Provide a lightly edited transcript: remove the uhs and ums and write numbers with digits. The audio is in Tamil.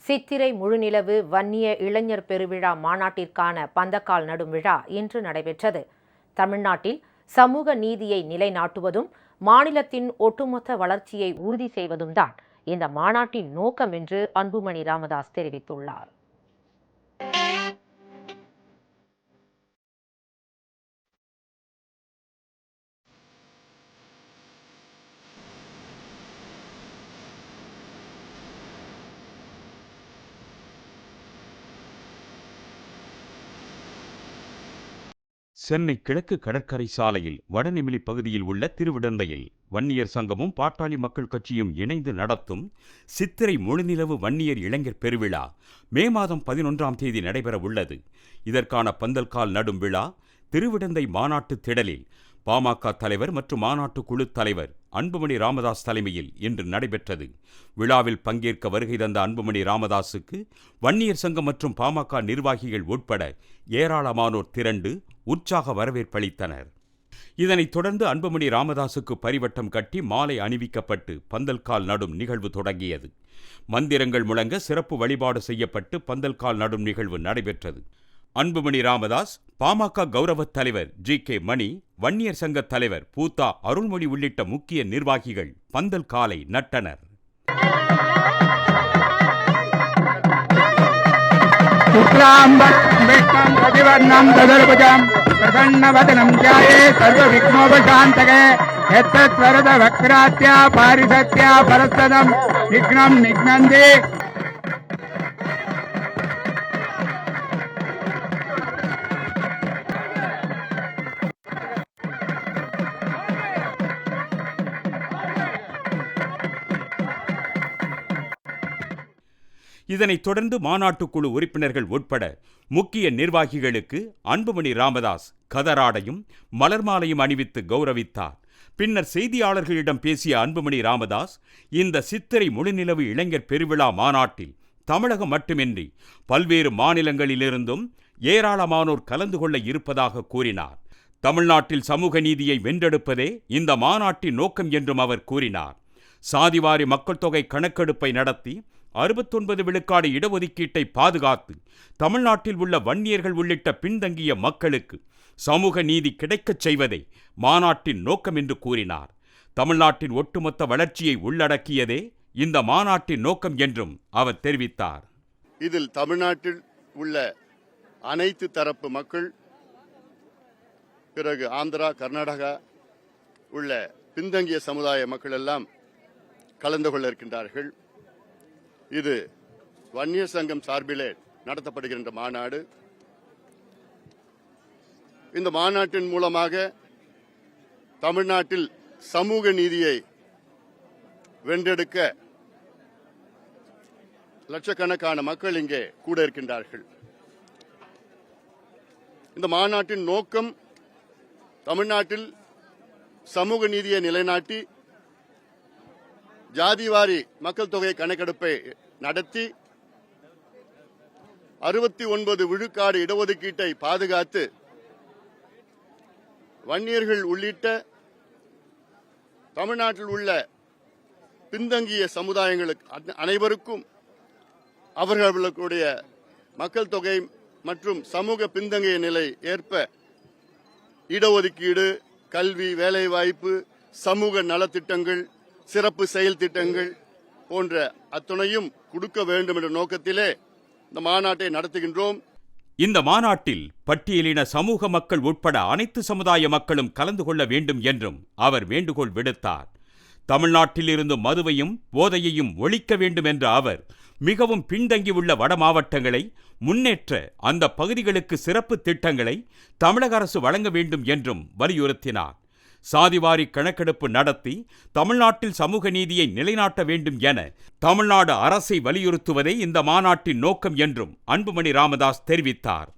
சித்திரை முழுநிலவு வன்னிய இளைஞர் பெருவிழா மாநாட்டிற்கான பந்தக்கால் நடும் விழா இன்று நடைபெற்றது. தமிழ்நாட்டில் சமூக நீதியை நிலைநாட்டுவதும் மாநிலத்தின் ஒட்டுமொத்த வளர்ச்சியை உறுதி செய்வதும் தான் இந்த மாநாட்டின் நோக்கம் என்று அன்புமணி ராமதாஸ் தெரிவித்துள்ளார். சென்னை கிழக்கு கடற்கரை சாலையில் வடநெமிலி பகுதியில் உள்ள திருவிடந்தையில் வன்னியர் சங்கமும் பாட்டாளி மக்கள் கட்சியும் இணைந்து நடத்தும் சித்திரை முழுநிலவு வன்னியர் இளைஞர் பெருவிழா மே மாதம் 11ஆம் தேதி நடைபெற உள்ளது. இதற்கான பந்தல்கால் நடும் விழா திருவிடந்தை மாநாட்டு திடலில் பாமக தலைவர் மற்றும் மாநாட்டு குழு தலைவர் அன்புமணி ராமதாஸ் தலைமையில் இன்று நடைபெற்றது. விழாவில் பங்கேற்க வருகை தந்த அன்புமணி ராமதாஸுக்கு வன்னியர் சங்கம் மற்றும் பாமக நிர்வாகிகள் உட்பட ஏராளமானோர் திரண்டு உற்சாக வரவேற்பளித்தனர். இதனைத் தொடர்ந்து அன்புமணி ராமதாஸுக்கு பரிவட்டம் கட்டி மாலை அணிவிக்கப்பட்டு பந்தல்கால் நடும் நிகழ்வு தொடங்கியது. மந்திரங்கள் முழங்க சிறப்பு வழிபாடு செய்யப்பட்டு பந்தல்கால் நடும் நிகழ்வு நடைபெற்றது. அன்புமணி ராமதாஸ், பாமக கௌரவ தலைவர் ஜி.கே. மணி, வன்னியர் சங்க தலைவர் பூத்தா அருள்மொழி உள்ளிட்ட முக்கிய நிர்வாகிகள் பந்தல் காலை நட்டனர். இதனைத் தொடர்ந்து மாநாட்டுக்குழு உறுப்பினர்கள் உட்பட முக்கிய நிர்வாகிகளுக்கு அன்புமணி ராமதாஸ் கதராடையும் மலர் மாலையும் அணிவித்து கௌரவித்தார். பின்னர் செய்தியாளர்களிடம் பேசிய அன்புமணி ராமதாஸ், இந்த சித்திரை முழுநிலவு இளைஞர் பெருவிழா மாநாட்டில் தமிழகம் மட்டுமின்றி பல்வேறு மாநிலங்களிலிருந்தும் ஏராளமானோர் கலந்து கொள்ள இருப்பதாக கூறினார். தமிழ்நாட்டில் சமூக நீதியை வென்றெடுப்பதே இந்த மாநாட்டின் நோக்கம் என்றும் அவர் கூறினார். சாதிவாரி மக்கள் தொகை கணக்கெடுப்பை நடத்தி 69 விழுக்காடு இடஒதுக்கீட்டை பாதுகாத்து தமிழ்நாட்டில் உள்ள வன்னியர்கள் உள்ளிட்ட பின்தங்கிய மக்களுக்கு சமூக நீதி கிடைக்கச் செய்வதே மாநாட்டின் நோக்கம் என்று கூறினார். தமிழ்நாட்டின் ஒட்டுமொத்த வளர்ச்சியை உள்ளடக்கியதே இந்த மாநாட்டின் நோக்கம் என்றும் அவர் தெரிவித்தார். இதில் தமிழ்நாட்டில் உள்ள அனைத்து தரப்பு மக்கள், பிறகு ஆந்திரா, கர்நாடகா உள்ள பின்தங்கிய சமுதாய மக்கள் எல்லாம் கலந்து கொள்ள இருக்கின்றார்கள். இது வன்னியர் சங்கம் சார்பிலே நடத்தப்படுகின்ற மாநாடு. இந்த மாநாட்டின் மூலமாக தமிழ்நாட்டில் சமூக நீதியை வென்றெடுக்க லட்சக்கணக்கான மக்கள் இங்கே கூட இருக்கின்றார்கள். இந்த மாநாட்டின் நோக்கம் தமிழ்நாட்டில் சமூக நீதியை நிலைநாட்டி ஜாதிவாரி மக்கள் தொகை கணக்கெடுப்பை நடத்தி 69 விழுக்காடு இடஒதுக்கீட்டை பாதுகாத்து வன்னியர்கள் உள்ளிட்ட தமிழ்நாட்டில் உள்ள பின்தங்கிய சமுதாயங்களுக்கு அனைவருக்கும் அவர்களுடைய மக்கள் தொகை மற்றும் சமூக பின்தங்கிய நிலை ஏற்ப இடஒதுக்கீடு, கல்வி, வேலைவாய்ப்பு, சமூக நலத்திட்டங்கள், சிறப்பு செயல் திட்டங்கள் போன்ற அத்துணையும் கொடுக்க வேண்டும் என்ற நோக்கத்திலே இந்த மாநாட்டை நடத்துகின்றோம். இந்த மாநாட்டில் பட்டியலின சமூக மக்கள் உட்பட அனைத்து சமுதாய மக்களும் கலந்து கொள்ள வேண்டும் என்றும் அவர் வேண்டுகோள் விடுத்தார். தமிழ்நாட்டில் இருந்து மதுவையும் போதையையும் ஒழிக்க வேண்டும் என்ற அவர் மிகவும் பின்தங்கியுள்ள வட மாவட்டங்களை முன்னேற்ற அந்த பகுதிகளுக்கு சிறப்பு திட்டங்களை தமிழக அரசு வழங்க வேண்டும் என்றும் வலியுறுத்தினார். சாதிவாரி கணக்கெடுப்பு நடத்தி தமிழ்நாட்டில் சமூக நீதியை நிலைநாட்ட வேண்டும் என தமிழ்நாடு அரசை வலியுறுத்துவதே இந்த மாநாட்டின் நோக்கம் என்றும் அன்புமணி ராமதாஸ் தெரிவித்தார்.